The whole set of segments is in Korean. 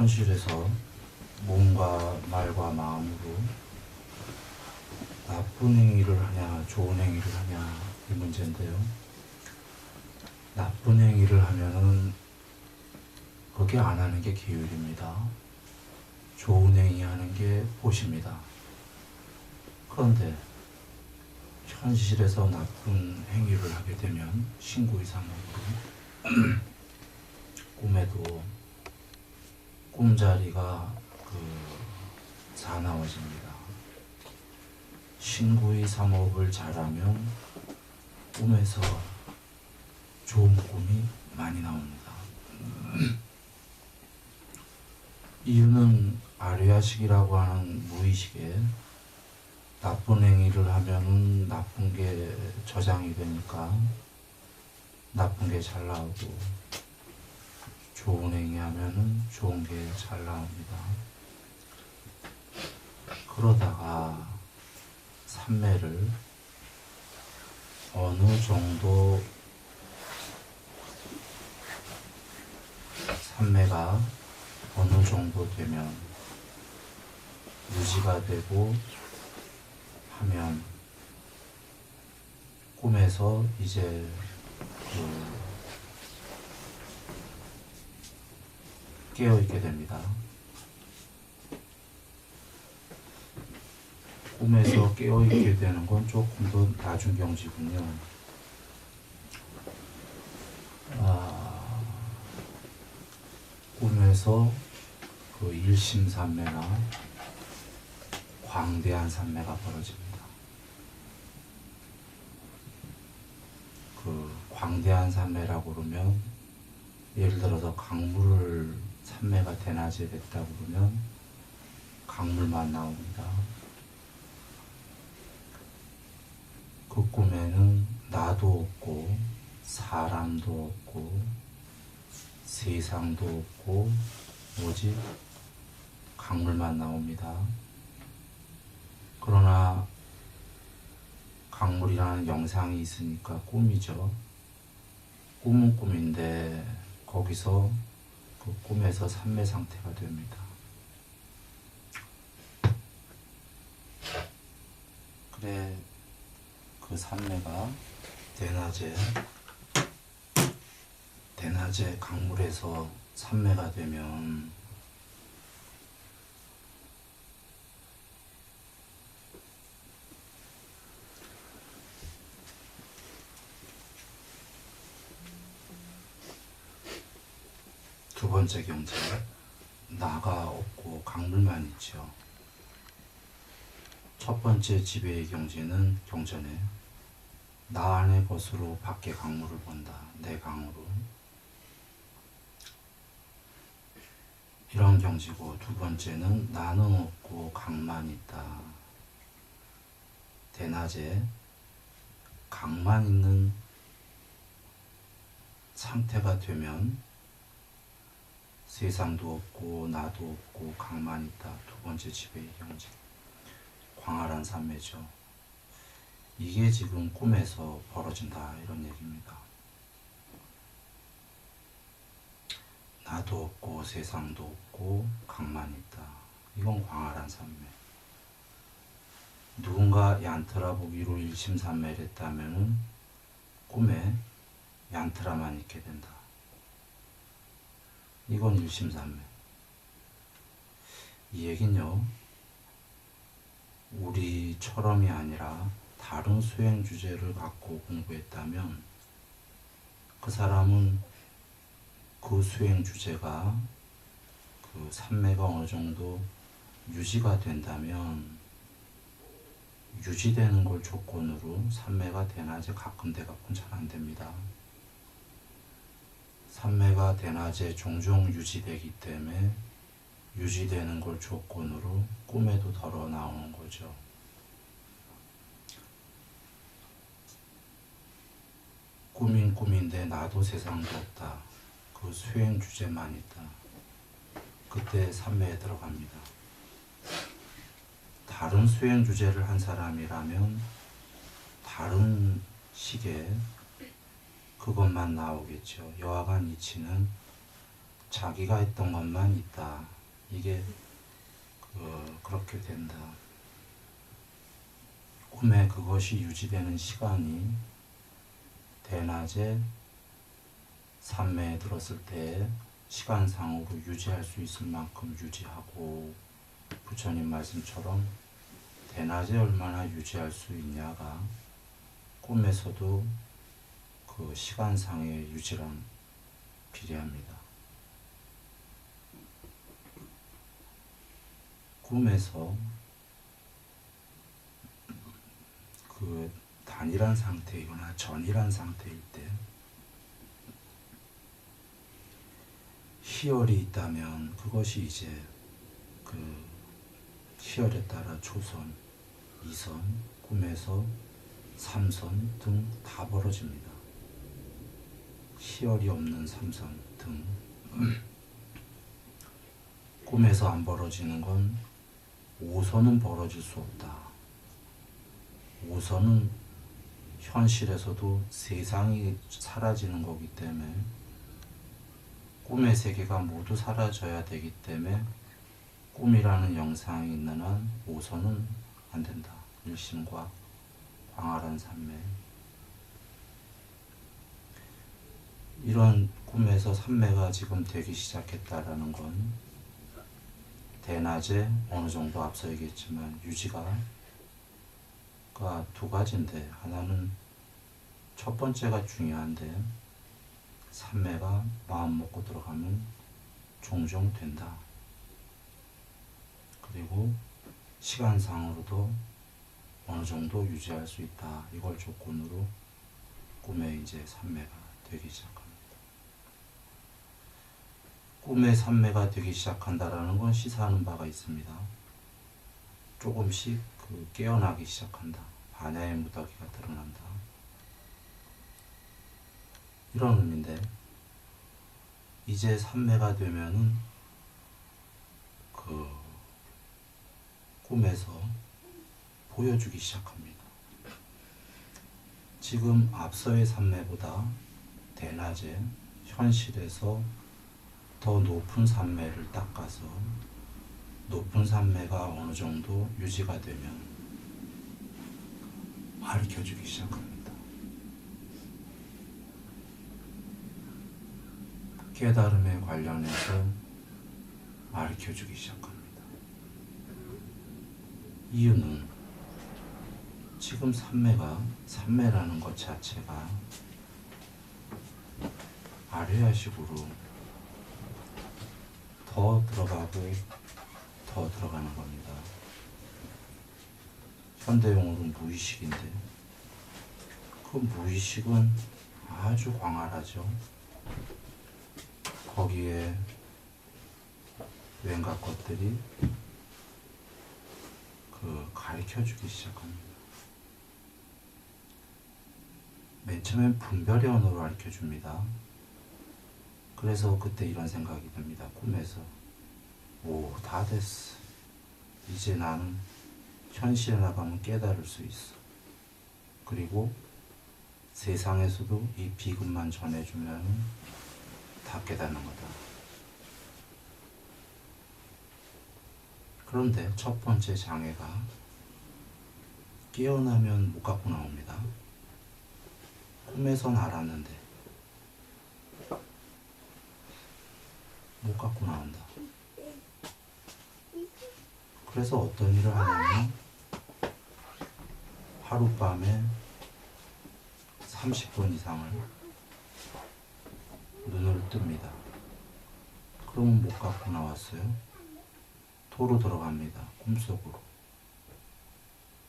현실에서 몸과 말과 마음으로 나쁜 행위를 하냐 좋은 행위를 하냐 이 문제인데요. 나쁜 행위를 하면은 그게 안 하는 게 계율입니다. 좋은 행위 하는 게 보십니다. 그런데 현실에서 나쁜 행위를 하게 되면 신구이사목으로 꿈에도 꿈자리가 사나워집니다. 신구이사목을 잘하면 꿈에서 좋은 꿈이 많이 나옵니다. 이유는 아류야식이라고 하는 무의식에 나쁜 행위를 하면은 나쁜 게 저장이 되니까 나쁜 게 잘 나오고, 좋은 행위 하면은 좋은 게 잘 나옵니다. 그러다가 삼매를 어느 정도 삼매가 어느 정도 되면 유지가 되고 하면 꿈에서 이제 깨어있게 됩니다. 꿈에서 깨어있게 되는 건 조금 더 낮은 경지군요. 꿈에서 일심산매나 광대한 산매가 벌어집니다. 광대한 산매라고 그러면 예를 들어서 강물을 산매가 대낮에 됐다고 그러면 강물만 나옵니다. 그 꿈에는 나도 없고 사람도 없고 세상도 없고 오직 강물만 나옵니다. 그러나 강물이라는 영상이 있으니까 꿈이죠. 꿈은 꿈인데 거기서 그 꿈에서 산매 상태가 됩니다. 그래, 그 산매가 대낮에 강물에서 산매가 되면 두 번째 경제, 나가 없고 강물만 있죠. 첫 번째 지배의 경제는 경전에 나 안의 것으로 밖에 강물을 본다. 내 강으로. 이런 경지고, 두 번째는 나는 없고 강만 있다. 대낮에 강만 있는 상태가 되면 세상도 없고 나도 없고 강만 있다. 두 번째 지배의 경지. 광활한 삼매죠. 이게 지금 꿈에서 벌어진다 이런 얘기입니다. 나도 없고 세상도 없고 강만 있다. 이건 광활한 삼매. 누군가 얀트라 보기로 일심산매를 했다면 꿈에 얀트라만 있게 된다. 이건 일심산매. 이 얘긴요, 우리처럼이 아니라 다른 수행 주제를 갖고 공부했다면 그 사람은 그 수행 주제가 그 삼매가 어느 정도 유지가 된다면 유지되는 걸 조건으로 삼매가 대낮에 가끔 잘 안 됩니다. 삼매가 대낮에 종종 유지되기 때문에 유지되는 걸 조건으로 꿈에도 덜어 나오는 거죠. 꿈인 꿈인데 나도 세상도 없다. 그 수행 주제만 있다. 그때 삼매에 들어갑니다. 다른 수행 주제를 한 사람이라면 다른 식의 그것만 나오겠죠. 여하간 이치는 자기가 했던 것만 있다. 이게 그렇게 된다. 꿈에 그것이 유지되는 시간이 대낮에 산매에 들었을 때 시간상으로 유지할 수 있을 만큼 유지하고, 부처님 말씀처럼 대낮에 얼마나 유지할 수 있냐가 꿈에서도 그 시간상의 유지랑 비례합니다. 꿈에서 그 단일한 상태이거나 전일한 상태일 때 희열이 있다면 그것이 이제 그 희열에 따라 초선, 이선, 꿈에서 삼선 등 다 벌어집니다. 희열이 없는 삼선 등 꿈에서 안 벌어지는 건 오선은 벌어질 수 없다. 오선은 현실에서도 세상이 사라지는 거기 때문에 꿈의 세계가 모두 사라져야 되기 때문에 꿈이라는 영상이 있는 한 오선은 안 된다. 일심과 광활한 삼매. 이런 꿈에서 삼매가 지금 되기 시작했다라는 건 대낮에 어느 정도 앞서 얘기했지만 유지가 두 가지인데, 하나는 첫 번째가 중요한데 삼매가 마음 먹고 들어가면 종종 된다. 그리고 시간상으로도 어느 정도 유지할 수 있다. 이걸 조건으로 꿈에 이제 삼매가 되기 시작합니다. 꿈에 삼매가 되기 시작한다라는 건 시사하는 바가 있습니다. 조금씩 깨어나기 시작한다. 반야의 무더기가 드러난다. 이런 의미인데, 이제 삼매가 되면은 꿈에서 보여주기 시작합니다. 지금 앞서의 삼매보다 대낮에 현실에서 더 높은 삼매를 닦아서 높은 삼매가 어느 정도 유지가 되면 가르쳐주기 시작합니다. 깨달음에 관련해서 가르쳐주기 시작합니다. 이유는 지금 삼매라는 것 자체가 아뢰야식으로 더 들어가고 더 들어가는 겁니다. 현대용어로 무의식인데 그 무의식은 아주 광활하죠. 거기에 왠가 것들이 가르쳐주기 시작합니다. 맨 처음엔 분별의 언어로 가르쳐줍니다. 그래서 그때 이런 생각이 듭니다. 꿈에서 다 됐어. 이제 나는 현실에 나가면 깨달을 수 있어. 그리고 세상에서도 이 비급만 전해주면 다 깨닫는 거다. 그런데 첫 번째 장애가 깨어나면 못 갖고 나옵니다. 꿈에선 알았는데 못 갖고 나온다. 그래서 어떤 일을 하냐면 하룻밤에 30분 이상을 눈을 뜹니다. 그러면 못 갖고 나왔어요. 도로 들어갑니다. 꿈속으로.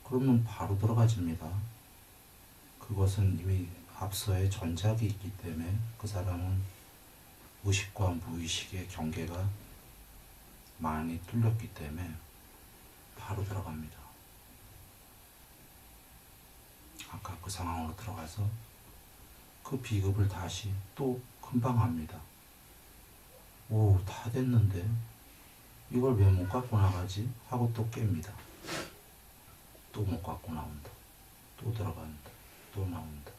그러면 바로 들어가집니다. 그것은 이미 앞서의 전작이 있기 때문에 그 사람은 의식과 무의식의 경계가 많이 뚫렸기 때문에 바로 들어갑니다. 아까 그 상황으로 들어가서 그 비급을 다시 또 금방 합니다. 다 됐는데 이걸 왜 못 갖고 나가지? 하고 또 깹니다. 또 못 갖고 나온다. 또 들어간다. 또 나온다.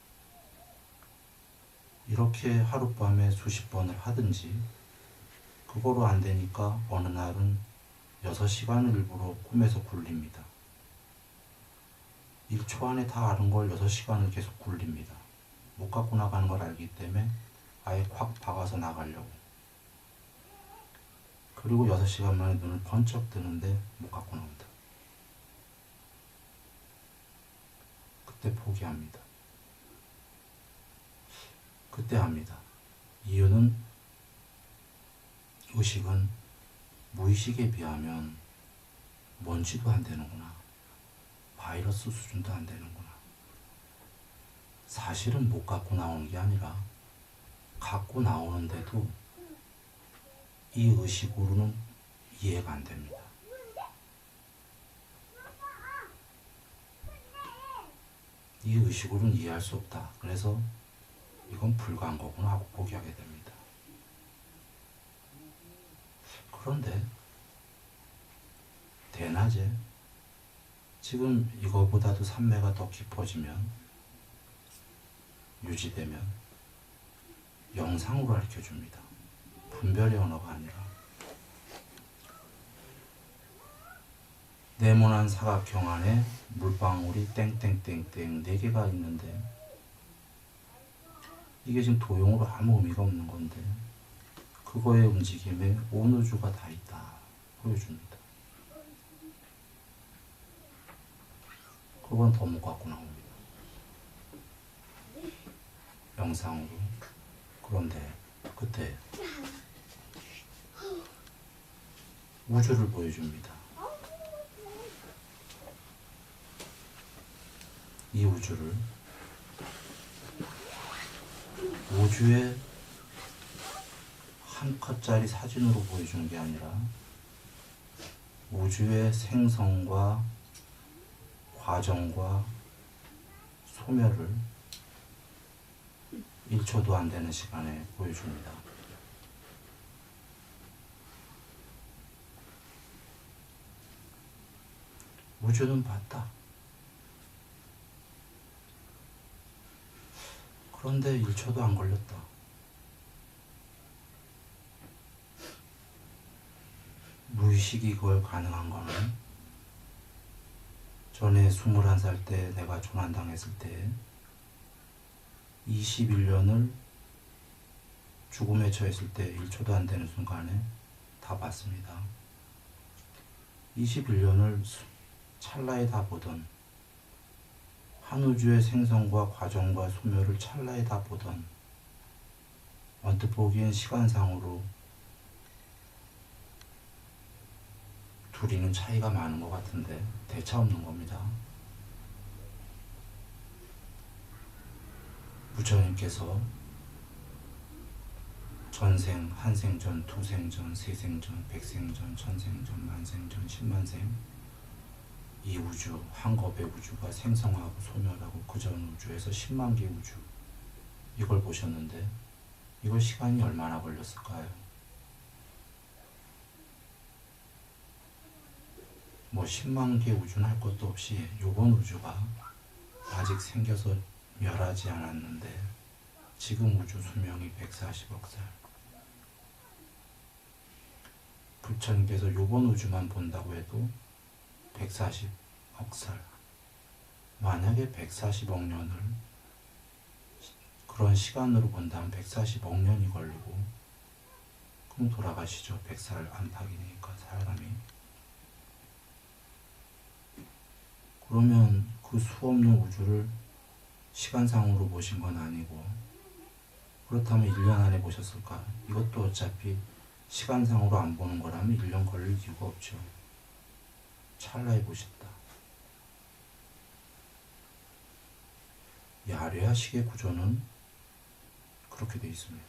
이렇게 하룻밤에 수십 번을 하든지 그거로 안 되니까 어느 날은 6시간을 일부러 꿈에서 굴립니다. 1초 안에 다 아는 걸 6시간을 계속 굴립니다. 못 갖고 나가는 걸 알기 때문에 아예 콱 박아서 나가려고. 그리고 6시간 만에 눈을 번쩍 뜨는데 못 갖고 나온다. 그때 포기합니다. 그때 합니다. 이유는 의식은 무의식에 비하면 먼지도 안 되는구나. 바이러스 수준도 안 되는구나. 사실은 못 갖고 나오는 게 아니라 갖고 나오는데도 이 의식으로는 이해가 안 됩니다. 이 의식으로는 이해할 수 없다. 그래서 이건 불가한 거구나 하고 포기하게 됩니다. 그런데 대낮에 지금 이거보다도 산매가 더 깊어지면 유지되면 영상으로 가르쳐줍니다. 분별의 언어가 아니라. 네모난 사각형 안에 물방울이 땡땡땡땡 4개가 있는데 이게 지금 도형으로 아무 의미가 없는 건데 그거의 움직임에 온 우주가 다 있다 보여줍니다. 그건 더 못 갖고 나옵니다. 영상으로. 그런데 그때 우주를 보여줍니다. 이 우주를 우주의 한 컷짜리 사진으로 보여주는 게 아니라 우주의 생성과 과정과 소멸을 1초도 안 되는 시간에 보여줍니다. 우주는 봤다. 그런데 1초도 안 걸렸다. 무의식이 그걸 가능한 거는 전에 21살 때 내가 조난당했을 때 21년을 죽음에 처했을 때 1초도 안 되는 순간에 다 봤습니다. 21년을 찰나에 다 보던 한 우주의 생성과 과정과 소멸을 찰나에 다 보던 언뜻 보기엔 시간상으로 둘이는 차이가 많은 것 같은데 대차 없는 겁니다. 부처님께서 전생, 한생전, 두생전, 세생전, 백생전, 천생전, 만생전, 십만생 이 우주, 한 겁의 우주가 생성하고 소멸하고 그 전 우주에서 10만 개 우주 이걸 보셨는데 이걸 시간이 얼마나 걸렸을까요? 뭐 10만 개 우주는 할 것도 없이 요번 우주가 아직 생겨서 멸하지 않았는데 지금 우주 수명이 140억 살. 부처님께서 요번 우주만 본다고 해도 140억 살. 만약에 140억 년을 그런 시간으로 본다면 140억 년이 걸리고 그럼 돌아가시죠. 100살 안팎이니까 사람이. 그러면 그 수없는 우주를 시간상으로 보신 건 아니고 그렇다면 1년 안에 보셨을까? 이것도 어차피 시간상으로 안 보는 거라면 1년 걸릴 이유가 없죠. 찰나에 보셨다. 이 아뢰아식의 구조는 그렇게 되어 있습니다.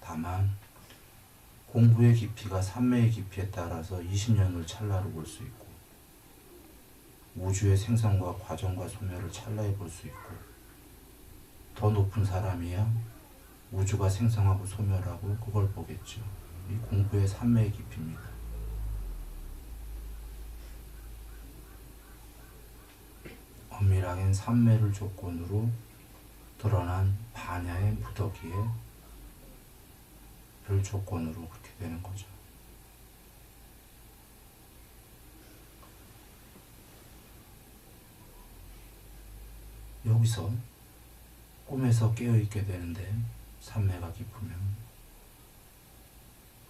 다만 공부의 깊이가 산매의 깊이에 따라서 20년을 찰나로 볼 수 있고 우주의 생성과 과정과 소멸을 찰나에 볼 수 있고 더 높은 사람이야 우주가 생성하고 소멸하고 그걸 보겠죠. 이 공부의 산매의 깊이입니다. 엄밀히 엄밀하게는 삼매를 조건으로 드러난 반야의 무더기를 조건으로 그렇게 되는 거죠. 여기서 꿈에서 깨어있게 되는데, 삼매가 깊으면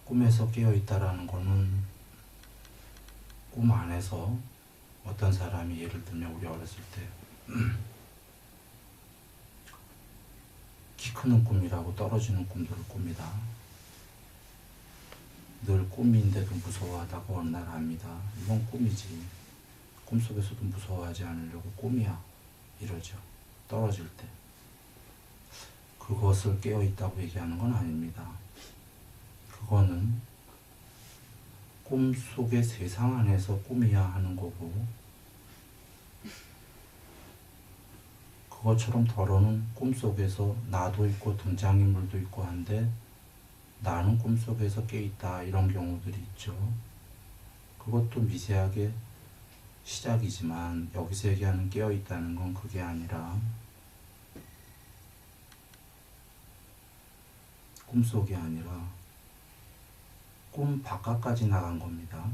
꿈에서 깨어있다라는 거는 꿈 안에서 어떤 사람이, 예를 들면 우리 어렸을 때 키 크는 꿈이라고 떨어지는 꿈들을 꿉니다. 늘 꿈인데도 무서워하다가 어느 날 압니다. 이건 꿈이지. 꿈속에서도 무서워하지 않으려고 꿈이야, 이러죠. 떨어질 때. 그것을 깨어있다고 얘기하는 건 아닙니다. 그거는 꿈속의 세상 안에서 꿈이야 하는 거고, 그것처럼 더러는 꿈속에서 나도 있고 등장인물도 있고 한데 나는 꿈속에서 깨있다, 이런 경우들이 있죠. 그것도 미세하게 시작이지만 여기서 얘기하는 깨어있다는 건 그게 아니라 꿈속이 아니라 꿈 바깥까지 나간 겁니다.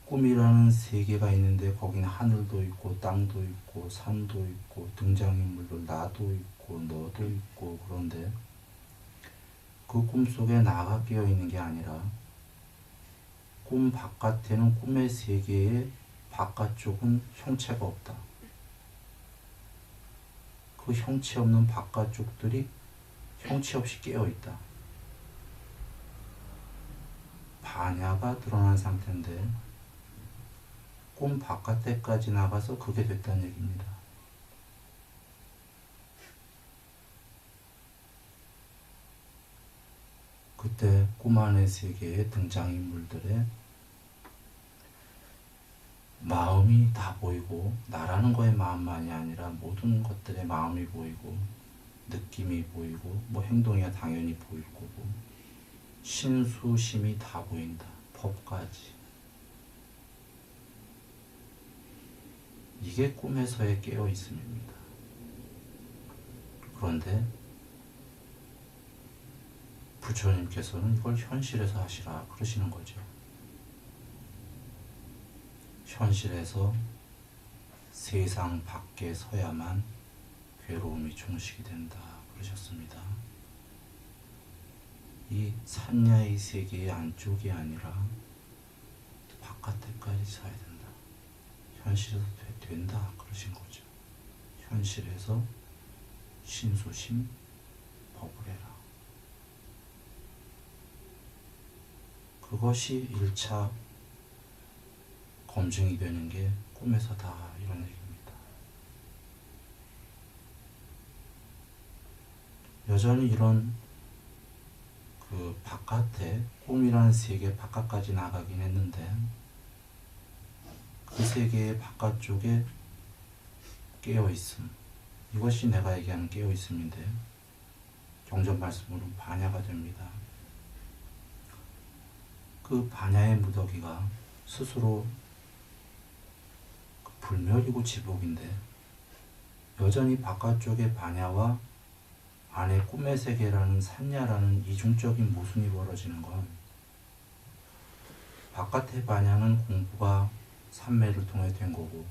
꿈이라는 세계가 있는데 거기는 하늘도 있고 땅도 있고 산도 있고 등장인물도 나도 있고 너도 있고, 그런데 그 꿈속에 나가 깨어있는 게 아니라 꿈 바깥에는, 꿈의 세계의 바깥쪽은 형체가 없다. 그 형체 없는 바깥쪽들이 형체 없이 깨어있다. 반야가 드러난 상태인데 꿈 바깥에까지 나가서 그게 됐다는 얘기입니다. 그때 꿈 안의 세계의 등장인물들의 마음이 다 보이고, 나라는 거의 마음만이 아니라 모든 것들의 마음이 보이고 느낌이 보이고 뭐 행동이야 당연히 보일 거고 신수심이 다 보인다. 법까지. 이게 꿈에서의 깨어있음입니다. 그런데 부처님께서는 이걸 현실에서 하시라 그러시는 거죠. 현실에서 세상 밖에 서야만 괴로움이 종식이 된다 그러셨습니다. 이 산야의 세계의 안쪽이 아니라 바깥에까지 서야 된다. 현실에서 된다 그러신 거죠. 현실에서 신수심 법을 해라. 그것이 1차 검증이 되는 게 꿈에서다, 이런 얘기입니다. 여전히 이런 그 바깥에 꿈이라는 세계 바깥까지 나가긴 했는데 그 세계의 바깥쪽에 깨어있음, 이것이 내가 얘기하는 깨어있음인데 경전 말씀으로 반야가 됩니다. 그 반야의 무더기가 스스로 불멸이고 지복인데 여전히 바깥쪽의 반야와 안에 꿈의 세계라는 산야라는 이중적인 모순이 벌어지는 건, 바깥의 반야는 공부가 삼매를 통해 된 거고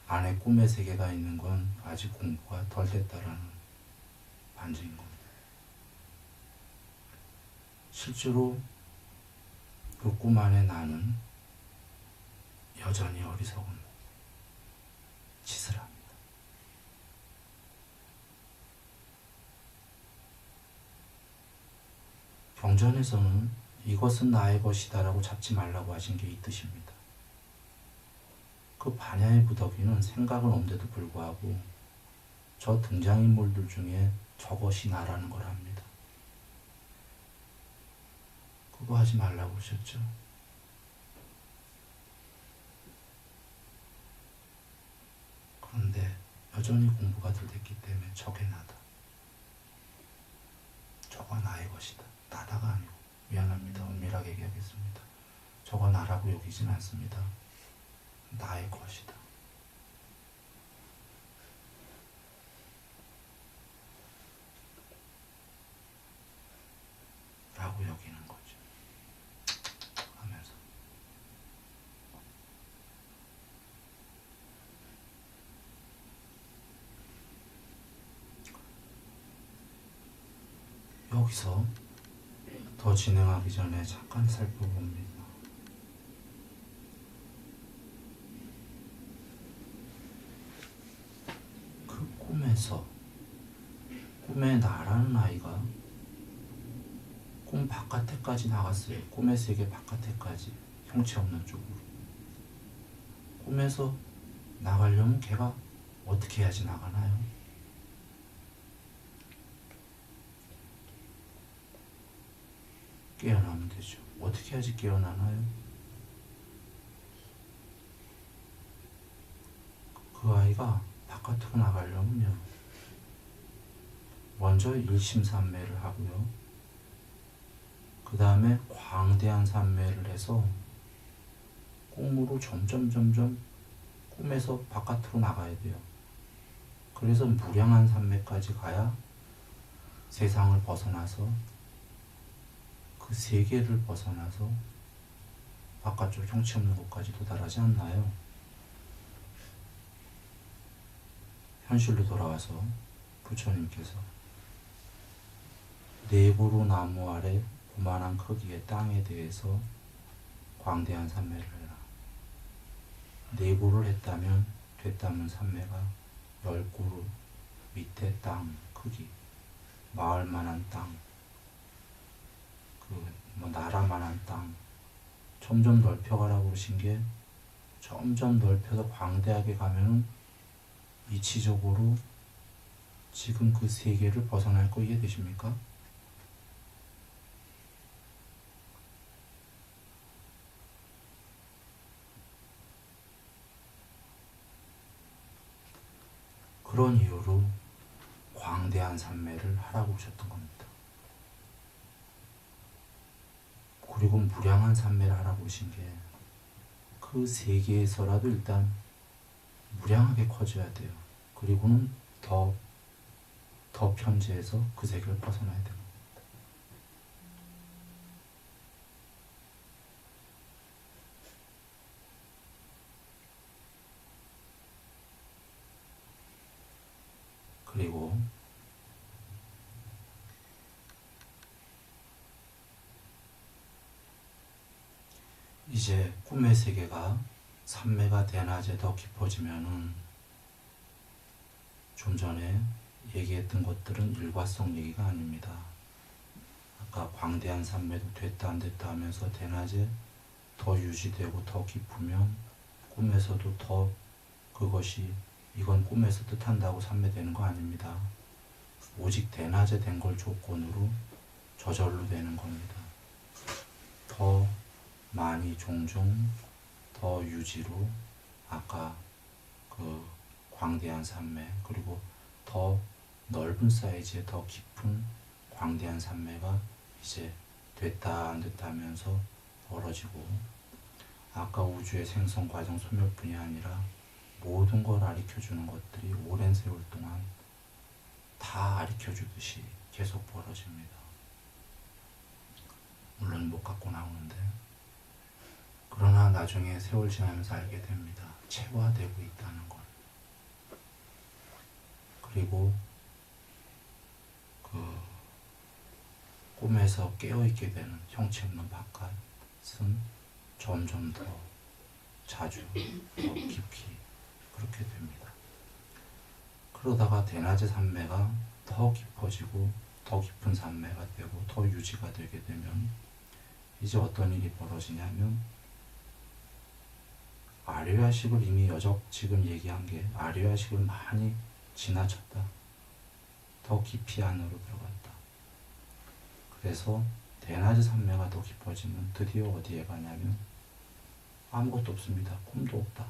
안에 꿈의 세계가 있는 건 아직 공부가 덜 됐다라는 반증인 겁니다. 실제로 그 꿈 안에 나는 여전히 어리석은 짓을 합니다. 경전에서는 이것은 나의 것이다 라고 잡지 말라고 하신 게 이 뜻입니다. 그 반야의 무더기는 생각은 없는데도 불구하고 저 등장인물들 중에 저것이 나라는 걸 합니다. 그거 하지 말라고 하셨죠. 그런데 여전히 공부가 덜 됐기 때문에 저게 나다. 저거 나의 것이다. 나다가 아니고, 미안합니다. 엄밀하게 얘기하겠습니다. 저거 나라고 여기진 않습니다. 나의 것이다 라고 여기는 거죠. 하면서 여기서 더 진행하기 전에 잠깐 살펴봅니다. 그 꿈에서 꿈에 나라는 아이가 꿈 바깥에까지 나갔어요. 꿈의 세계 바깥에까지, 형체 없는 쪽으로. 꿈에서 나가려면 걔가 어떻게 해야지 나가나요? 깨어나면 되죠. 어떻게 해야지 깨어나나요? 그 아이가 바깥으로 나가려면요, 먼저 일심산매를 하고요, 그 다음에 광대한 산매를 해서 꿈으로 점점 꿈에서 바깥으로 나가야 돼요. 그래서 무량한 산매까지 가야 세상을 벗어나서, 그 세계를 벗어나서 바깥쪽 형체 없는 곳까지 도달하지 않나요? 현실로 돌아와서 부처님께서 네고루 나무 아래 고만한 크기의 땅에 대해서 광대한 산매를 해라. 네고를 했다면 됐다면 산매가 10고루 밑에 땅 크기, 마을만한 땅, 나라만한 땅, 점점 넓혀가라고 그러신 게, 점점 넓혀서 광대하게 가면은 이치적으로 지금 그 세계를 벗어날 거 이해되십니까? 그런 이유로 광대한 산매를 하라고 하셨던 겁니다. 그리고 무량한 산매를 하라고 하신 게, 그 세계에서라도 일단 무량하게 커져야 돼요. 그리고는 더 편재해서 그 세계를 벗어나야 됩니다. 그리고 이제 꿈의 세계가 산매가 대낮에 더 깊어지면은, 좀 전에 얘기했던 것들은 일과성 얘기가 아닙니다. 아까 광대한 산매도 됐다 안 됐다 하면서 대낮에 더 유지되고 더 깊으면 꿈에서도 더 그것이, 이건 꿈에서 뜻한다고 산매되는 거 아닙니다. 오직 대낮에 된 걸 조건으로 저절로 되는 겁니다. 더 많이 종종 더 유지로, 아까 그 광대한 산매, 그리고 더 넓은 사이즈의 더 깊은 광대한 산매가 이제 됐다 안 됐다 하면서 벌어지고, 아까 우주의 생성 과정 소멸뿐이 아니라 모든 걸 가르쳐주는 것들이 오랜 세월 동안 다 가르쳐주듯이 계속 벌어집니다. 물론 못 갖고 나오는데, 그러나 나중에 세월 지나면서 알게 됩니다. 체화되고 있다는 걸. 그리고 그 꿈에서 깨어있게 되는 형체 없는 바깥은 점점 더 자주, 더 깊이 그렇게 됩니다. 그러다가 대낮의 산매가 더 깊어지고 더 깊은 산매가 되고 더 유지가 되게 되면 이제 어떤 일이 벌어지냐면, 아류야식을 이미 지금 얘기한 게 아류야식을 많이 지나쳤다. 더 깊이 안으로 들어갔다. 그래서 대낮의 산매가 더 깊어지면 드디어 어디에 가냐면 아무것도 없습니다. 꿈도 없다.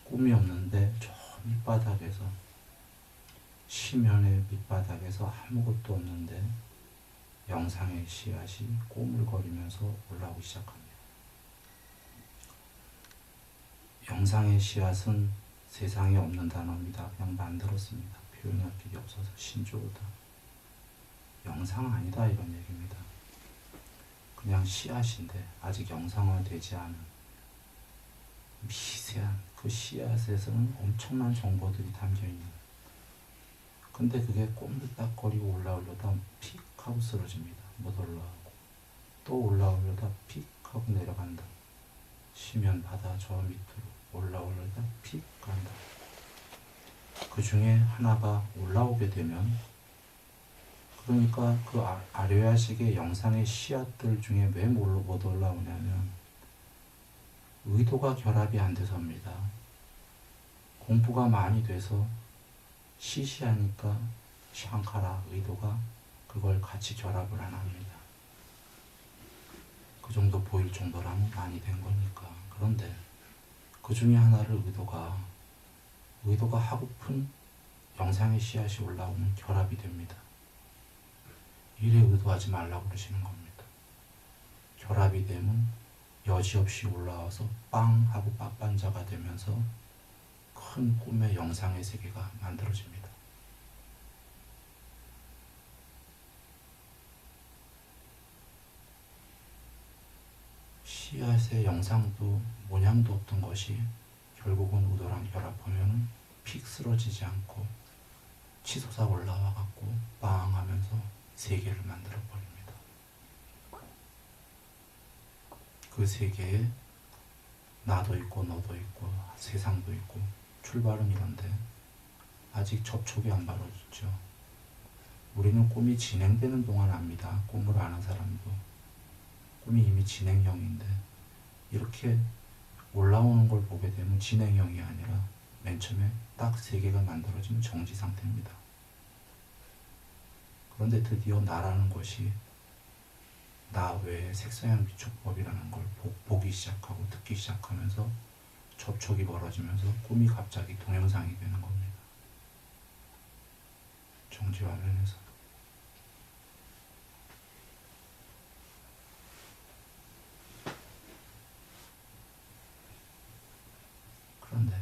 꿈이 없는데 저 밑바닥에서, 시면의 밑바닥에서 아무것도 없는데 영상의 씨앗이 꼬물거리면서 올라오기 시작합니다. 영상의 씨앗은 세상에 없는 단어입니다. 그냥 만들었습니다. 표현할 길이 없어서 신조어다. 영상 아니다 이런 얘기입니다. 그냥 씨앗인데 아직 영상화되지 않은 미세한 그 씨앗에서는 엄청난 정보들이 담겨있는, 근데 그게 꼼득닥거리고 올라오려다 픽 하고 쓰러집니다. 못 올라가고 또 올라오려다 픽 하고 내려간다. 쉬면 바다 저 밑으로 올라오려다 픽 간다. 그 중에 하나가 올라오게 되면, 그러니까 그 아뢰아식의 영상의 씨앗들 중에 왜 못 올라오냐면 의도가 결합이 안 돼서입니다. 공부가 많이 돼서 시시하니까 샹카라 의도가 그걸 같이 결합을 안 합니다. 그 정도 보일 정도라면 많이 된 거니까. 그런데 그 중에 하나를 의도가 하고픈 영상의 씨앗이 올라오면 결합이 됩니다. 이래 의도하지 말라고 그러시는 겁니다. 결합이 되면 여지없이 올라와서 빵 하고 빠빤자가 되면서 큰 꿈의 영상의 세계가 만들어집니다. 씨앗의 영상도 모양도 없던 것이 결국은 우도랑 결합하면 픽 쓰러지지 않고 치솟아 올라와 갖고 빵 하면서 세계를 만들어 버립니다. 그 세계에 나도 있고 너도 있고 세상도 있고, 출발은 이런데 아직 접촉이 안 벌어졌죠. 우리는 꿈이 진행되는 동안 압니다. 꿈을 아는 사람도 꿈이 이미 진행형인데, 이렇게 올라오는 걸 보게 되면 진행형이 아니라 맨 처음에 딱 세계가 만들어진 정지 상태입니다. 그런데 드디어 나라는 것이 나 외에 색소형 비축법이라는 걸 보기 시작하고 듣기 시작하면서 접촉이 벌어지면서 꿈이 갑자기 동영상이 되는 겁니다. 정지화면에서. 그런데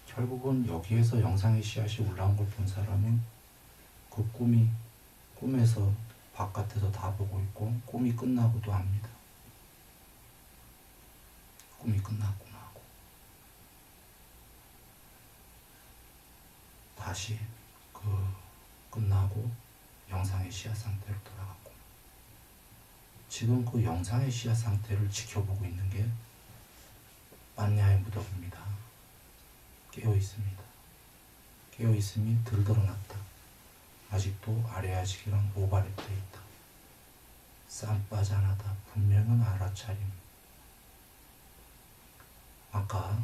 결국은 여기에서 영상의 씨앗이 올라온 걸 본 사람은 그 꿈에서 바깥에서 다 보고 있고, 꿈이 끝나고도 합니다. 꿈이 끝났구나 하고 다시 끝나고 영상의 씨앗 상태로 돌아갔고, 지금 그 영상의 씨앗 상태를 지켜보고 있는 게 반야의 무덤입니다. 깨어있습니다. 깨어있음이 들드러났다. 아직도 아래아식이랑 오바랩돼 있다. 쌈빠잔하다. 분명은 알아차림. 아까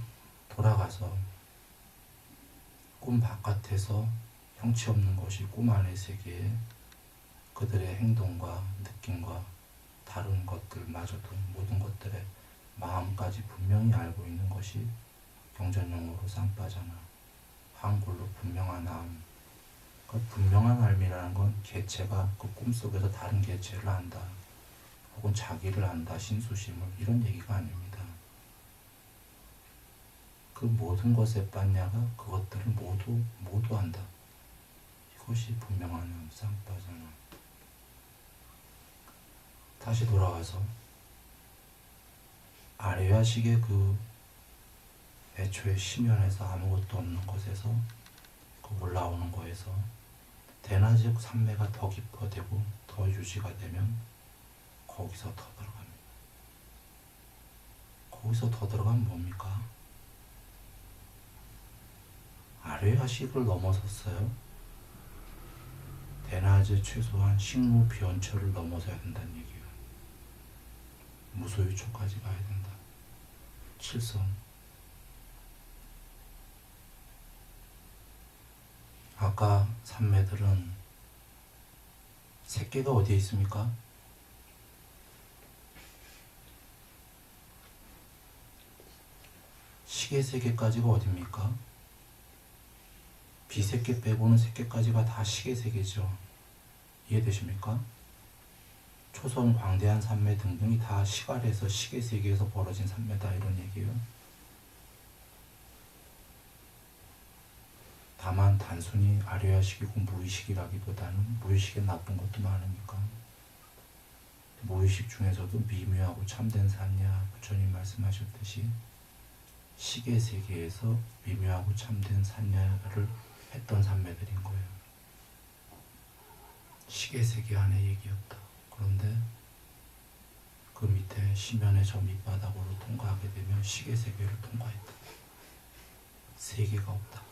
돌아가서 꿈 바깥에서 형체 없는 것이 꿈 안의 세계에 그들의 행동과 느낌과 다른 것들마저도 모든 것들의 마음까지 분명히 알고 있는 것이 경전용어로 쌈빠잖아. 한글로 분명한 암. 그 분명한 알미라는 건 개체가 그 꿈속에서 다른 개체를 안다, 혹은 자기를 안다, 신수심을, 이런 얘기가 아닙니다. 그 모든 것의 빤냐가 그것들을 모두 안다. 이것이 분명한 암, 쌈빠잖아. 다시 돌아와서 아래야식의 그 애초에 심연에서 아무것도 없는 것에서 그 올라오는 거에서 대낮의 산매가 더 깊어지고 더 유지가 되면 거기서 더 들어갑니다. 거기서 더 들어가면 뭡니까? 아래야식을 넘어섰어요. 대낮의 최소한 식무 비언처를 넘어서야 된다는 얘기예요. 무소유초까지 가야 된다. 칠성. 아까 산매들은 새끼가 어디에 있습니까? 시계세계까지가 어딥니까? 비세계 빼고는 세계까지가 다 시계세계죠. 이해되십니까? 초선 광대한 산매 등등이 다 시갈에서 시계세계에서 벌어진 산매다, 이런 얘기예요. 다만 단순히 아려야식이고 무의식이라기보다는 무의식에 나쁜 것도 많으니까 무의식 중에서도 미묘하고 참된 산야 부처님 말씀하셨듯이 식의 세계에서 미묘하고 참된 산야를 했던 산매들인 거예요. 식의 세계 안의 얘기였다. 그런데 그 밑에 심연의 저 밑바닥으로 통과하게 되면 식의 세계를 통과했다. 세계가 없다.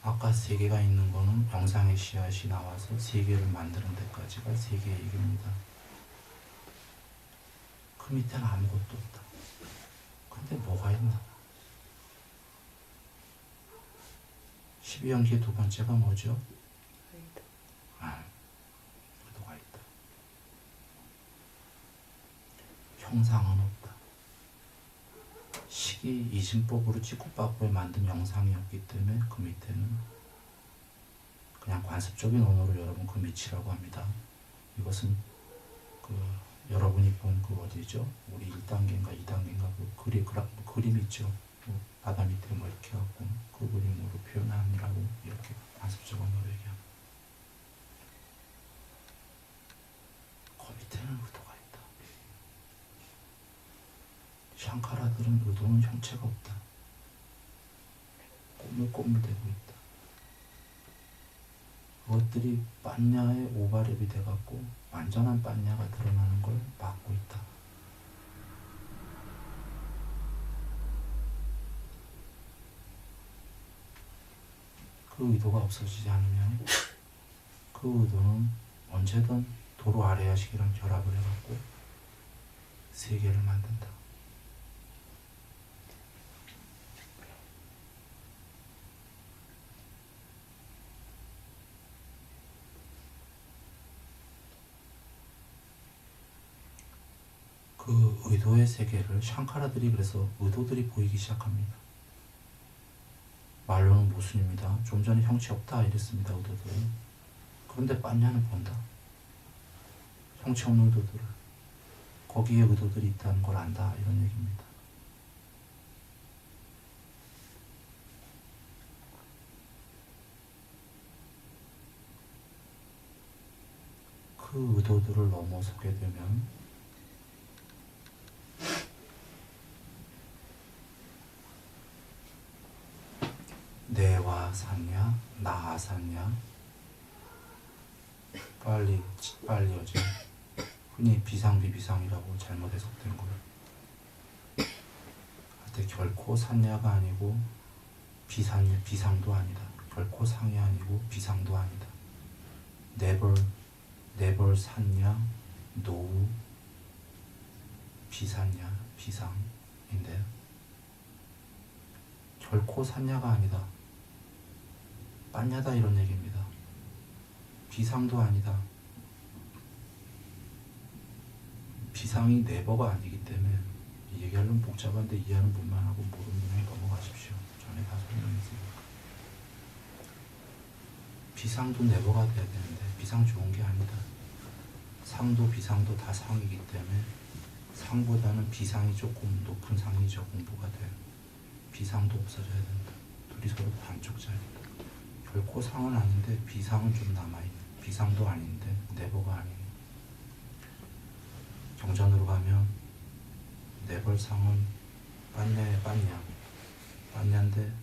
아까 세계가 있는 거는 영상의 씨앗이 나와서 세계를 만드는 데까지가 세계의 얘기입니다. 그 밑에는 아무것도 없다. 근데 뭐가 있나? 12연기의 두 번째가 뭐죠? 의도가 있다. 형상은 없다. 식이 이진법으로 찌꾸빠꾸에 만든 영상이었기 때문에 그 밑에는 그냥 관습적인 언어로 여러분 그 밑이라고 합니다. 이것은 여러분이 본 그 어디죠? 우리 1단계인가 2단계인가 그림 있죠? 바다 밑에 뭐 이렇게 갖고 그 그림으로 표현하느라고 이렇게 관습적 언어로 얘기합니다. 그 밑에는 의도가 있다. 샹카라들은 의도는 형체가 없다. 꼬물꼬물대고 있다. 그것들이 빠냐의 오바랩이 돼갖고 완전한 빠냐가 드러나는 걸 막고 있다. 그 의도가 없어지지 않으면 그 의도는 언제든 도로 아래야식이랑 결합을 해갖고 세계를 만든다. 그 의도의 세계를 샹카라들이 그래서 의도들이 보이기 시작합니다. 말로는 모순입니다. 좀 전에 형체 없다 이랬습니다. 의도들은. 그런데 빠냐는 본다. 형체 없는 의도들을. 거기에 의도들이 있다는 걸 안다 이런 얘기입니다. 그 의도들을 넘어서게 되면 내와 산냐, 나 아산냐, 빨리 어제 흔히 비상비비상이라고 잘못 해석된 거예요. 하여튼 결코 산냐가 아니고 비상도 아니다. 결코 상이 아니고 비상도 아니다. never 산냐, no 비산냐, 비상인데 결코 산냐가 아니다. 빠냐다 이런 얘기입니다. 비상도 아니다. 비상이 네버가 아니기 때문에 얘기하려면 복잡한데 이해하는 분만 하고 모르는 분에 넘어가십시오. 전에 다 설명했으니까. 비상도 네버가 돼야 되는데 비상 좋은 게 아니다. 상도 비상도 다 상이기 때문에 상보다는 비상이 조금 높은 상이죠. 공부가 돼요. 비상도 없어져야 된다. 둘이 서로 반쪽짜리다. 결코 상은 아닌데 비상은 좀 남아있는. 비상도 아닌데 네버가 아닌. 경전으로 가면 네벌상은 빠냐의 빠냐. 빠냐인데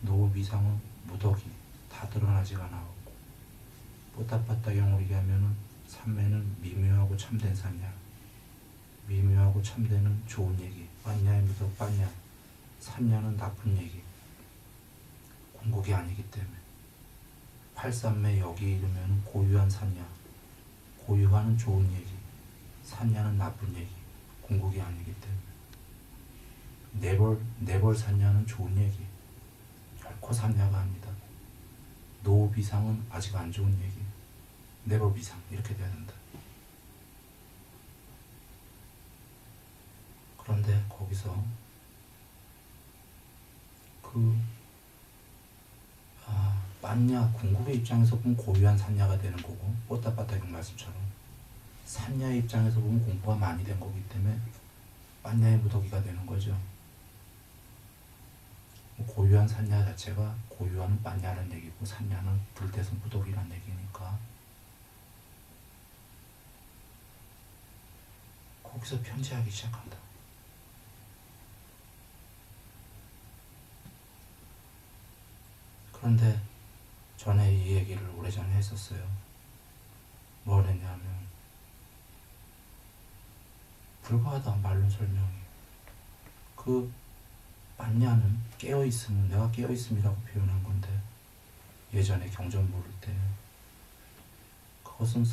노비상은 무덕이 다 드러나지가 않았고 뽀따빠따경으로 얘기하면은 삼매는 미묘하고 참된 산냐. 미묘하고 참되는 좋은 얘기. 빠냐의 무덕 빠냐. 산냐는 나쁜 얘기. 공곡이 아니기 때문에. 팔삼매 여기 이르면 고유한 산냐. 고유하는 좋은 얘기. 산냐는 나쁜 얘기. 공곡이 아니기 때문에. 네벌 산냐는 좋은 얘기. 결코 산냐가 아니다. 노비상은 아직 안 좋은 얘기. 네벌 비상 이렇게 돼야 된다. 그런데 거기서 빠냐 궁극의 입장에서 보면 고유한 산냐가 되는 거고 뽀따빠따경 말씀처럼 산냐의 입장에서 보면 공부가 많이 된 거기 때문에 빠냐의 무더기가 되는 거죠. 고유한 산야 자체가 고유한 만야라는 얘기고 산야는 불대서 무독이라는 얘기니까 거기서 편지하기 시작한다. 그런데 전에 이 얘기를 오래전에 했었어요. 뭘 했냐면 불과하다 말로 설명이. 그 만야는 깨어있음은 내가 깨어있음이라고 표현한 건데 예전에 경전 모를 때 그것은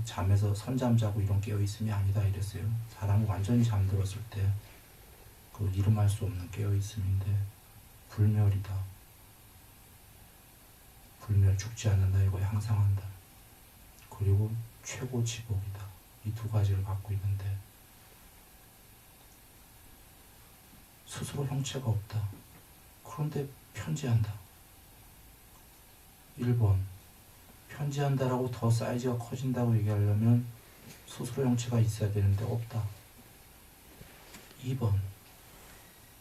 잠에서 선잠 자고 이런 깨어있음이 아니다 이랬어요. 사람이 완전히 잠들었을 때 그 이름할 수 없는 깨어있음인데 불멸이다. 불멸 죽지 않는다 이거에 항상한다. 그리고 최고 지복이다. 이 두 가지를 갖고 있는데 스스로 형체가 없다. 그런데 편지한다. 1번 편지한다라고 더 사이즈가 커진다고 얘기하려면 스스로 형체가 있어야 되는데 없다. 2번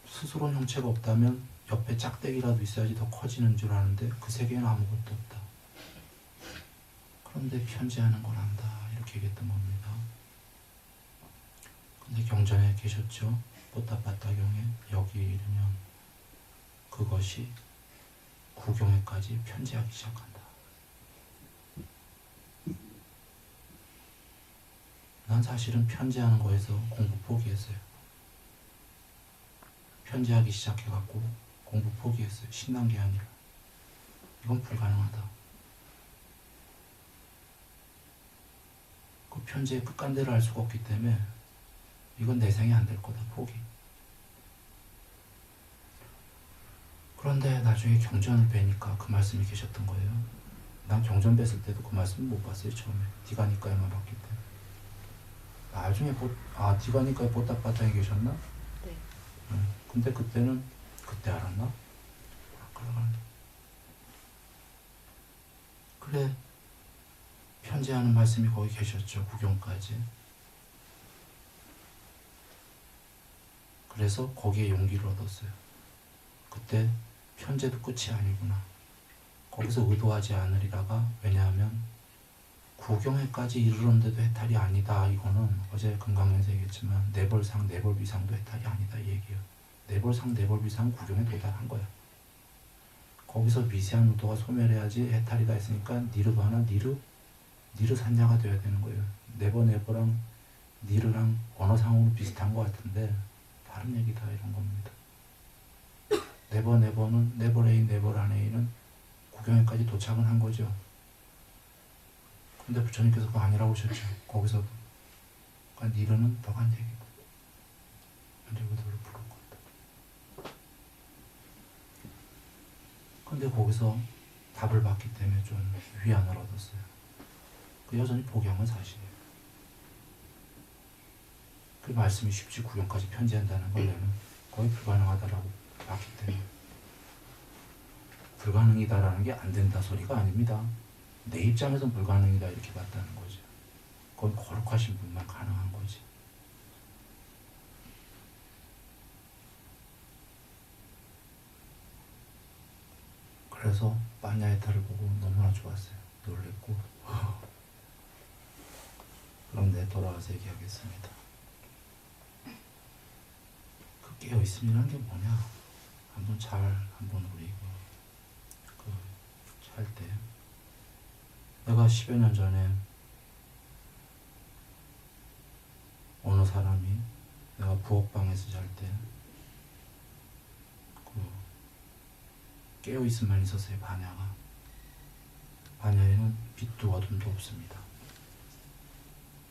스스로 형체가 없다면 옆에 짝대기라도 있어야지 더 커지는 줄 아는데 그 세계에는 아무것도 없다. 그런데 편지하는 건 안다. 이렇게 얘기했던 겁니다. 근데 경전에 계셨죠? 뽀따빠따경에 여기 이르면 그것이 구경에까지 편지하기 시작한다. 난 사실은 편지하는 거에서 공부 포기했어요. 편지하기 시작해갖고 공부 포기했어요. 신난 게 아니라. 이건 불가능하다. 그 편지의 끝간대를 알 수가 없기 때문에 이건 내생이 안 될 거다. 포기. 그런데 나중에 경전을 뵈니까 그 말씀이 계셨던 거예요. 난 경전 뵀을 때도 그 말씀을 못 봤어요. 처음에 디가니까에만 봤기 때문에. 나중에 디가니까에 뽀따빠따에 계셨나? 네. 근데 그때는 그때 알았나? 그래 편지하는 말씀이 거기 계셨죠. 구경까지. 그래서 거기에 용기를 얻었어요. 그때 편제도 끝이 아니구나. 거기서 의도하지 않으리다가 왜냐하면 구경회까지 이르렀는데도 해탈이 아니다. 이거는 어제 금강연서 얘기했지만 내벌상 내벌비상도 해탈이 아니다 이 얘기예요. 내벌상 내벌비상 구경에 도달한 거야. 거기서 미세한 의도가 소멸해야지 해탈이다 했으니까 니르바나 니르 산야가 되어야 되는 거예요. 네버랑 니르랑 언어상으로 비슷한 것 같은데 다른 얘기다 이런 겁니다. 네버는 네버레인 네버라네이는 구경에까지 도착은 한 거죠. 근데 부처님께서 그거 아니라고 하셨죠. 거기서도. 그러니까 니르는 더 간 얘기고. 연제부도를 부를 거다. 근데 거기서 답을 받기 때문에 좀 위안을 얻었어요. 그 여전히 포기한 건 사실이에요. 그 말씀이 쉽지 구경까지 편지한다는 걸 내는 거의 불가능하다라고 봤기 때문에. 불가능이다라는 게 안 된다 소리가 아닙니다. 내 입장에선 불가능이다 이렇게 봤다는 거죠. 그건 거룩하신 분만 가능한 거지. 그래서 만야에타를 보고 너무나 좋았어요. 놀랬고. 그런데 돌아와서 얘기하겠습니다. 그 깨어있음이란 게 뭐냐? 한번 우리 잘 때 내가 10여 년 전에 어느 사람이 내가 부엌방에서 잘 때 깨어있음만 있었어요. 반야에는 빛도 어둠도 없습니다.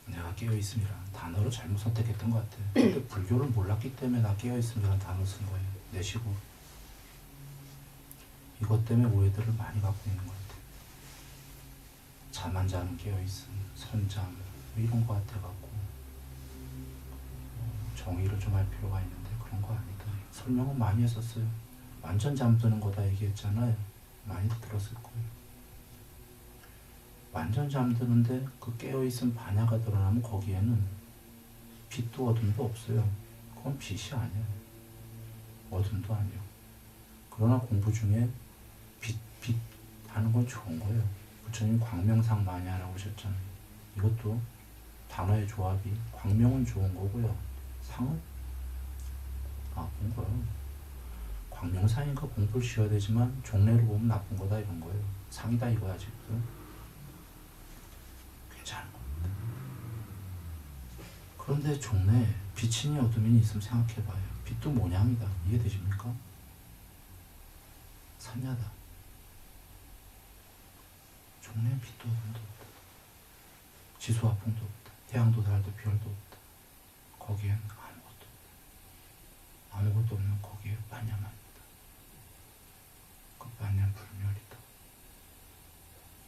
내가 깨어있음이라는 단어를 잘못 선택했던 것 같아요. 근데 불교를 몰랐기 때문에 나 깨어있음이라는 단어를 쓴 거예요. 내시고 이것 때문에 오해들을 많이 갖고 있는 것 같아요. 잠 안 자는 깨어있음, 선잠 이런 거 같아갖고 정의를 좀 할 필요가 있는데 그런 거 아니다. 설명은 많이 했었어요. 완전 잠드는 거다 얘기했잖아요. 많이들 들었을 거예요. 완전 잠드는데 그 깨어있음 반야가 드러나면 거기에는 빛도 어둠도 없어요. 그건 빛이 아니에요. 어둠도 아니에요. 그러나 공부 중에 빛 하는 건 좋은 거예요. 부처님 광명상 많이 하라고 하셨잖아요. 이것도 단어의 조합이 광명은 좋은 거고요. 상은 나쁜 거예요. 광명상이니까 공부를 쉬어야 되지만 종례로 보면 나쁜 거다 이런 거예요. 상이다 이거야 지금. 괜찮은 겁니다. 그런데 종례 빛이니 어둠이니 있으면 생각해봐요. 빛도 모양이다. 이해되십니까? 산야다. 종례는 빛도 어둠도 없다. 지수와 풍도 없다. 태양도 달도 별도 없다. 거기엔 아무것도 없다. 아무것도 없는 거기에 반야만 있다. 그 반야는 불멸이다.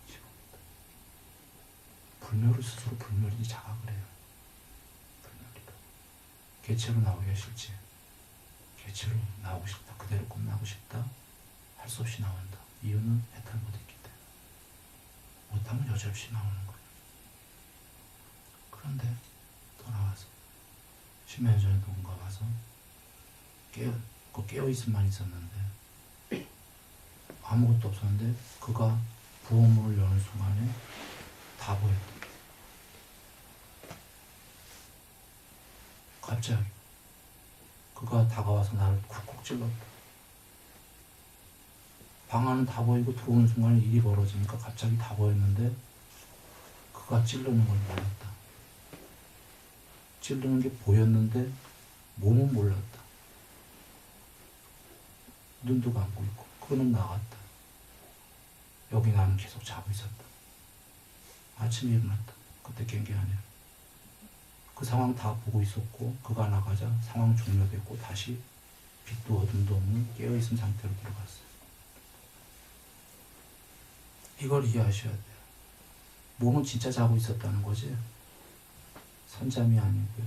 지옥이다. 불멸을 스스로 불멸이지 자각을 해요. 불멸이다. 개체로 나오기가 싫지. 개체로 나오고 싶다. 그대로 끝나고 싶다. 할 수 없이 나온다. 이유는 해탈 못했기 때문에. 못하면 여지없이 나오는 거예요. 그런데 또 나와서 10몇 년 전에 누군가 와서 깨어있음만 있었는데 아무것도 없었는데 그가 부엌문을 여는 순간에 다 보였다. 갑자기 그가 다가와서 나를 쿡쿡 찔렀다. 방 안은 다 보이고 들어오는 순간에 일이 벌어지니까 갑자기 다 보였는데 그가 찌르는 걸 몰랐다. 찌르는 게 보였는데 몸은 몰랐다. 눈도 감고 있고 그는 나갔다. 여기 나는 계속 자고 있었다. 아침에 일어났다. 그때 깬 게 아니야. 그 상황 다 보고 있었고 그가 나가자 상황 종료됐고 다시 빛도 어둠도 없는 깨어있은 상태로 들어갔어요. 이걸 이해하셔야 돼요. 몸은 진짜 자고 있었다는 거지 선잠이 아니고요.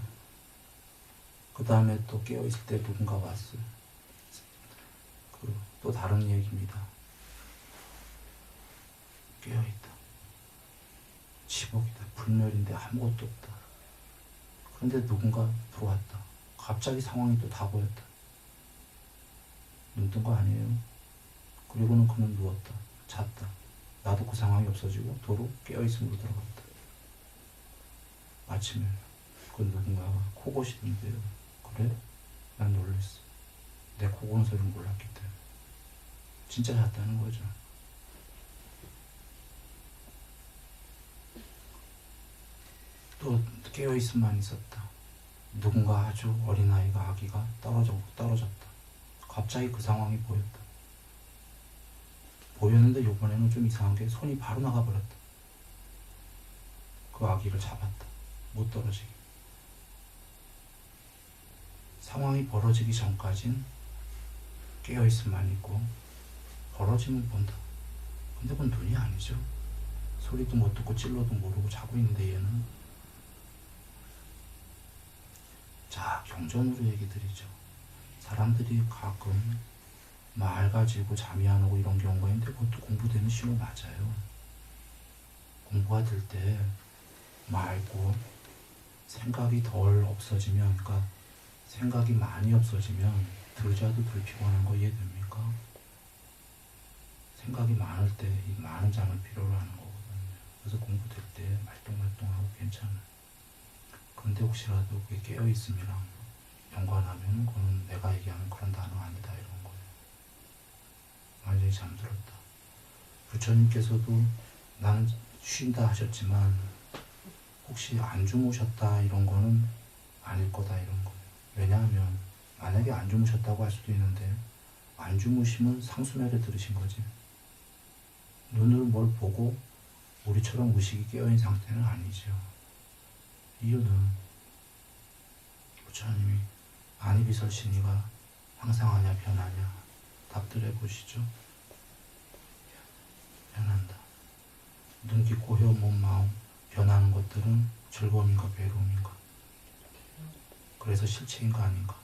그 다음에 또 깨어있을 때 누군가 왔어요. 또 다른 얘기입니다. 깨어있다. 지옥이다. 불멸인데 아무것도 없다. 그런데 누군가 들어왔다. 갑자기 상황이 또 다 보였다. 눈 뜬 거 아니에요. 그리고는 그는 누웠다. 잤다. 나도 그 상황이 없어지고 도로 깨어있음으로 들어갔다. 아침에 그 누군가가 코 고시는데요. 그래? 난 놀랐어. 내 코 고는 소리를 몰랐기 때문에. 진짜 잤다는 거죠. 또 깨어있음만 있었다. 누군가 아주 어린아이가 아기가 떨어졌다. 갑자기 그 상황이 보였다. 보였는데 이번에는 좀 이상한 게 손이 바로 나가버렸다. 그 아기를 잡았다. 못 떨어지게. 상황이 벌어지기 전까진 깨어있음만 있고 벌어지면 본다. 근데 그건 눈이 아니죠. 소리도 못 듣고 찔러도 모르고 자고 있는데 얘는. 자, 경전으로 얘기 드리죠. 사람들이 가끔 말 가지고 잠이 안 오고 이런 경우가 있는데 그것도 공부되는 신호 맞아요. 공부가 될 때 맑고 생각이 덜 없어지면, 그러니까 생각이 많이 없어지면 들자도 덜 피곤한 거 이해됩니까? 생각이 많을 때 이 많은 잠을 필요로 하는 거거든요. 그래서 공부될 때 말똥말똥하고 괜찮아요. 그런데 혹시라도 그게 깨어있음이랑 연관하면 그건 내가 얘기하는 그런 단어 아니다 이런 거예요. 완전히 잠들었다. 부처님께서도 나는 쉰다 하셨지만 혹시 안 주무셨다 이런 거는 아닐 거다 이런 거예요. 왜냐하면 만약에 안 주무셨다고 할 수도 있는데 안 주무시면 상수멸에 들으신 거지. 눈으로 뭘 보고 우리처럼 의식이 깨어있는 상태는 아니죠. 이유는 부처님이 아니비설신이가 항상 하냐 변하냐 답들 해보시죠. 변한다. 눈, 귀, 코, 혀, 몸, 마음 변하는 것들은 즐거움인가 괴로움인가? 그래서 실체인가 아닌가?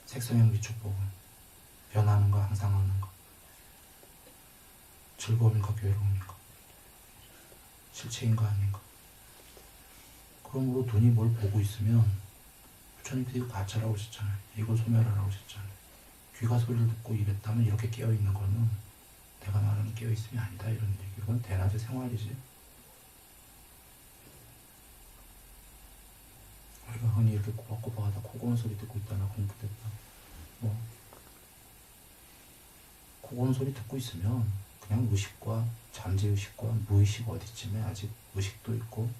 색성형 미축법은 변하는가 항상 하는가? 즐거움인가 괴로움인가? 실체인가 아닌가? 그러므로 눈이 뭘 보고 있으면 부처님께서 이거 가짜라고 하셨잖아요. 이걸 소멸하라고 하셨잖아요. 귀가 소리를 듣고 이랬다면 이렇게 깨어있는 거는 내가 말하는 깨어있음이 아니다 이런 얘기. 이건 대낮의 생활이지. 우리가 흔히 이렇게 꼬박꼬박하다 코고는 소리 듣고 있다나 공부됐다 뭐 코고는 소리 듣고 있으면 그냥 의식과 잠재의식과 무의식 어디쯤에 아직 의식도 있고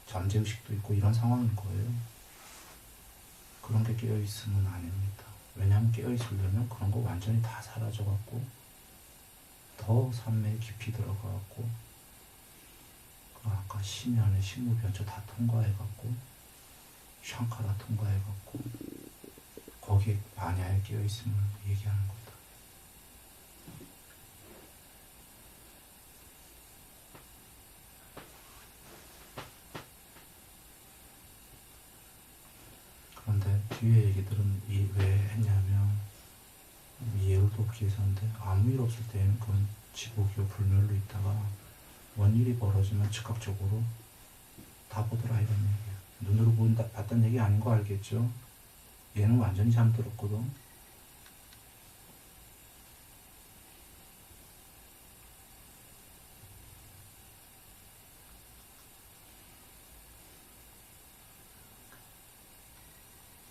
잠재의식도 있고 이런 상황인 거예요. 그런 게 깨어있으면 아닙니다. 왜냐하면 깨어있으려면 그런 거 완전히 다 사라져갖고 더 산매에 깊이 들어가갖고 그 아까 심연의 식무변조 다 통과해갖고 샹카라 통과해갖고 거기에 반야에 깨어있음을 얘기하는 거다. 그런데 뒤에 얘기들은 왜 했냐면 이해를 돕기 위해서인데 아무 일 없을 때는 그건 지복이요 불멸로 있다가 뭔 일이 벌어지면 즉각적으로 다 보더라 이런 얘기예요. 눈으로 봤단 얘기 아닌 거 알겠죠? 얘는 완전히 잠들었거든.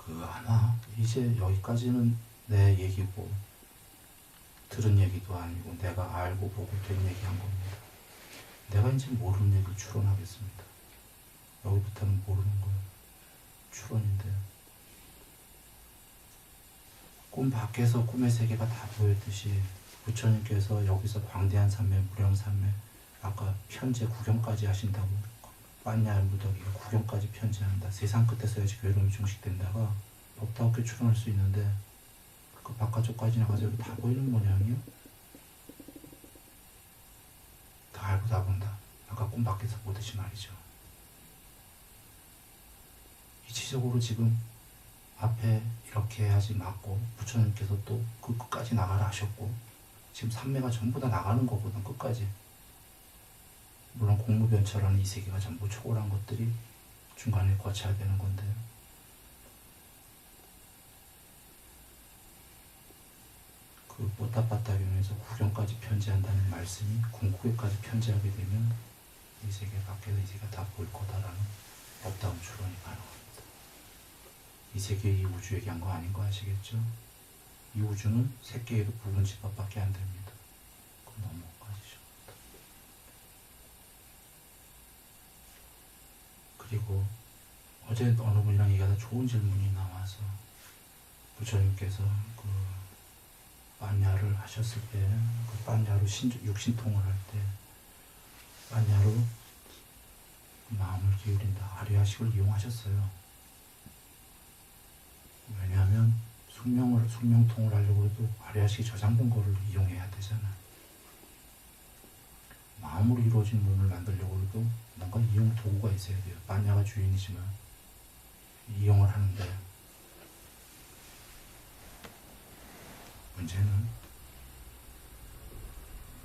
아마 이제 여기까지는 내 얘기고 들은 얘기도 아니고 내가 알고 보고 된 얘기한 겁니다. 내가 이제 모르는 얘기를 추론하겠습니다. 여기부터는 모르는 거예요. 추론인데요. 꿈 밖에서 꿈의 세계가 다 보였듯이 부처님께서 여기서 광대한 산매, 무량산매 아까 편제 구경까지 하신다고 빤야의 무더기가 구경까지 편제한다. 세상 끝에서야지 괴로움이 종식된다가 법다하게 추론할 수 있는데 그 바깥쪽까지 나가서 여기 다 보이는 모양이요? 다 알고 다 본다. 아까 꿈 밖에서 보듯이 말이죠. 이치적으로 지금 앞에 이렇게 해야지 맞고 부처님께서 또 그 끝까지 나가라 하셨고 지금 삼매가 전부 다 나가는 거거든 끝까지. 물론 공무변처라는 이 세계가 전부 초월한 것들이 중간에 거쳐야 되는 건데 그 뽀따빠따경에서 구경까지 편지한다는 말씀이 궁극에까지 편지하게 되면 이 세계 밖에서 이 세계가 다 보일 거다라는 업다운 추론이 가능합니다. 이 세계 이 우주 얘기한 거 아닌 거 아시겠죠? 이 우주는 세 개의 부분 집합밖에 안 됩니다. 그건 너무 엇가지죠. 그리고 어제 어느 분이랑 얘기하다 좋은 질문이 나와서 부처님께서 그 빤야를 하셨을 때 그 빤야로 육신통을 할 때 빤야로 마음을 기울인다. 아리야식을 이용하셨어요. 왜냐하면 숙명통을 하려고 해도 아리야식이 저장본 거를 이용해야 되잖아. 마음으로 이루어진 몸을 만들려고 해도 뭔가 이용 도구가 있어야 돼요. 빤야가 주인이지만 이용을 하는데 문제는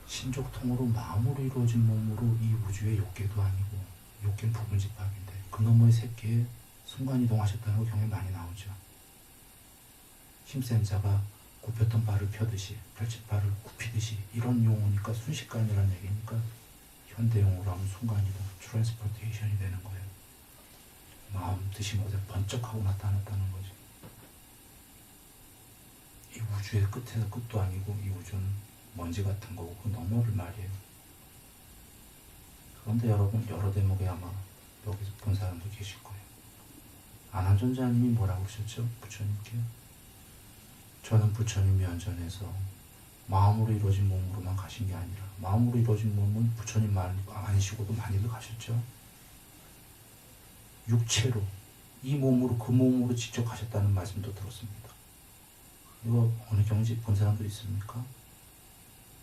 신족통으로 마음으로 이루어진 몸으로 이 우주의 욕계도 아니고 욕계는 부분집합인데 그 너머의 세계에 순간이동하셨다는 거 경에 많이 나오죠. 힘센 자가 굽혔던 발을 펴듯이 펼칫발을 굽히듯이 이런 용어니까 순식간이라는 얘기니까 현대용어로 하면 순간이동, 트랜스포테이션이 되는 거예요. 마음 드신 곳에 번쩍하고 나타났다는 거죠. 이 우주의 끝에서 끝도 아니고 이 우주는 먼지 같은 거고 그 너머를 말이에요. 그런데 여러분 여러 대목에 아마 여기서 본 사람도 계실 거예요. 아난존자님이 뭐라고 그러셨죠? 부처님께 저는 부처님 면전에서 마음으로 이루어진 몸으로만 가신 게 아니라 마음으로 이루어진 몸은 부처님 아니시고도 많이들 가셨죠. 육체로 이 몸으로 그 몸으로 직접 가셨다는 말씀도 들었습니다. 이거 어느 경지 본 사람도 있습니까?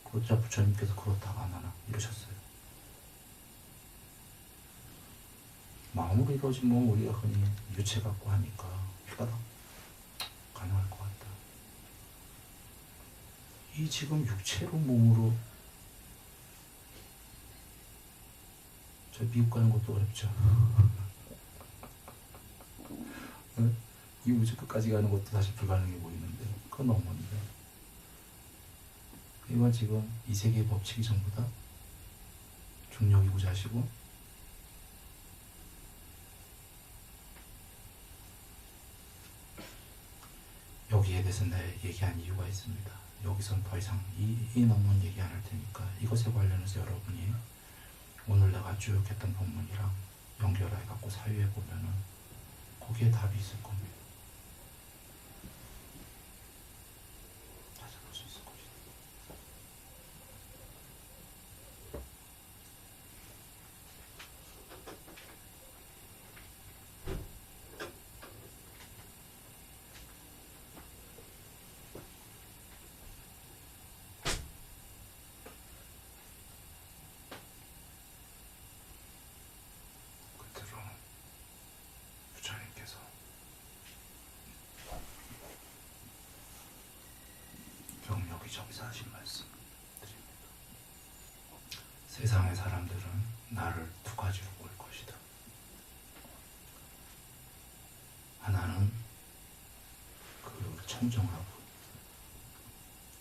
그렇자 부처님께서 그렇다고 안 하나 이러셨어요. 마음으로 이루어진 몸은 우리가 흔히 유체 갖고 하니까 휘가닥 가능할 것 같다. 이 지금 육체로 몸으로 저 미국 가는 것도 어렵죠. 이 우주 끝까지 가는 것도 사실 불가능해 보이는데 그건 너무한데 이건 지금 이 세계의 법칙이 전부 다 중력이고 자시고, 여기에 대해서 내가 얘기한 이유가 있습니다. 여기선 더 이상 이 논문 얘기 안 할 테니까 이것에 관련해서 여러분이 오늘 내가 쭉 했던 본문이랑 연결해 갖고 사유해 보면은 거기에 답이 있을 겁니다. 찾아볼 수 있을 것이다. 끝으로 부처님께서 좀 여기저기서 하신 말씀 드립니다. 세상의 사람들은 나를 두 가지로 볼 것이다. 하나는 그 청정하고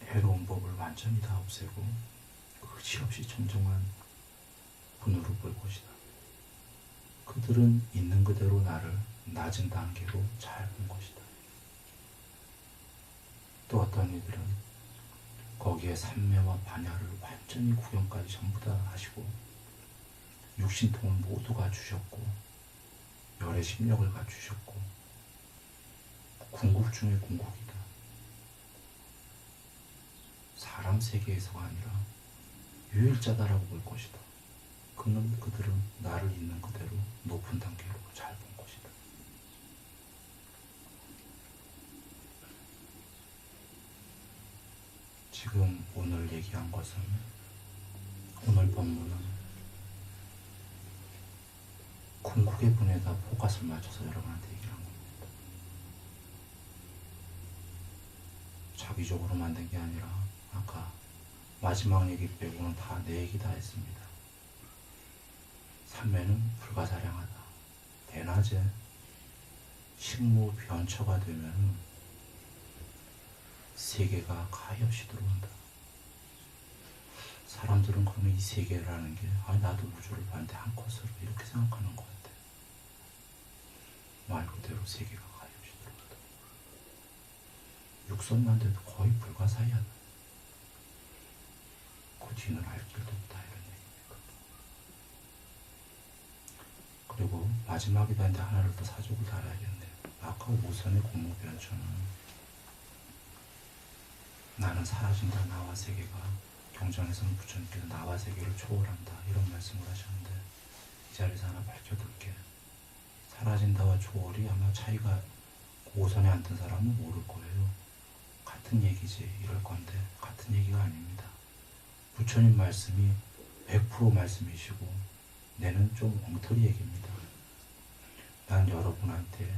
해로운 법을 완전히 다 없애고 그지없이 청정한 분으로 볼 것이다. 그들은 있는 그대로 나를 낮은 단계로 잘 본 것이다. 또 어떤 이들은 거기에 삼매와 반야를 완전히 구경까지 전부 다 하시고 육신통을 모두 갖추셨고 열의 심력을 갖추셨고 궁극 중의 궁극이다. 사람 세계에서가 아니라 유일자다라고 볼 것이다. 그들은 나를 있는 그대로 높은 단계로 잘 본 것이다. 지금 오늘 얘기한 것은, 오늘 본문은 궁극의 분에다 포커스를 맞춰서 여러분한테 얘기한 겁니다. 자기적으로 만든 게 아니라 아까 마지막 얘기 빼고는 다 내 얘기 다 했습니다. 삼매는 불가사량하다. 대낮에 식무 변처가 되면 세계가 가엾이 들어온다. 사람들은 그러면 이 세계라는 게 나도 우주를 봤는데 한 컷으로 이렇게 생각하는 것 같아. 말 그대로 세계가 가엾이 들어온다. 육선만 돼도 거의 불가사의하다. 그 뒤는 알 길도 없다, 이런 얘기입니다. 그리고 마지막이다 했는데 하나를 더 사족을 달아야겠네. 아까 5선의 공무변처는 나는 사라진다, 나와 세계가, 경전에서는 부처님께서 나와 세계를 초월한다 이런 말씀을 하셨는데, 이 자리에서 하나 밝혀둘게. 사라진다와 초월이 아마 차이가 5선에 앉은 사람은 모를 거예요. 같은 얘기지 이럴 건데 같은 얘기가 아닙니다. 부처님 말씀이 100% 말씀이시고 내는 좀 엉터리 얘기입니다. 난 여러분한테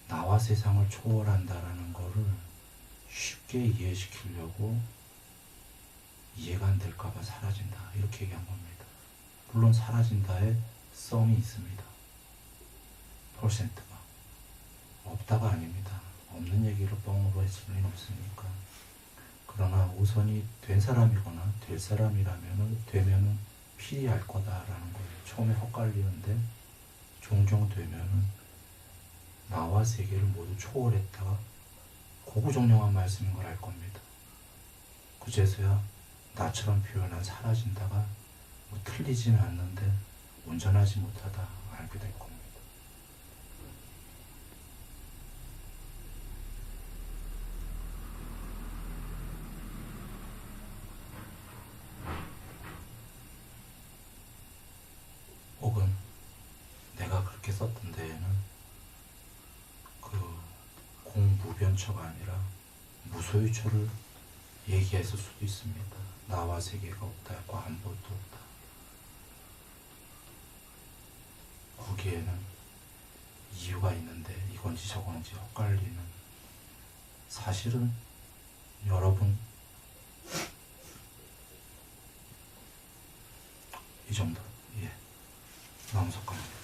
나와 세상을 초월한다라는 거를 쉽게 이해시키려고 이해가 안 될까봐 사라진다 이렇게 얘기한 겁니다. 물론 사라진다에 썸이 있습니다. 퍼센트가 없다가 아닙니다. 없는 얘기를 뻥으로 했을 리는 없으니까. 그러나 우선이 된 사람이거나 될 사람이라면은 필히 알 거다라는 거예요. 처음에 헛갈리는데 종종 되면은 나와 세계를 모두 초월했다가 고구정령한 말씀인 걸 알 겁니다. 그제서야 나처럼 표현한 사라진다가 뭐 틀리지는 않는데 온전하지 못하다 알게 될 겁니다. 혹은 내가 그렇게 썼던 데에는 그 공무변처가 아니라 무소유처를 얘기했을 수도 있습니다. 나와 세계가 없다 했고 아무것도 없다. 거기에는 이유가 있는데 이건지 저건지 헷갈리는, 사실은 여러분 이 정도, 예, 마음 속갑니다.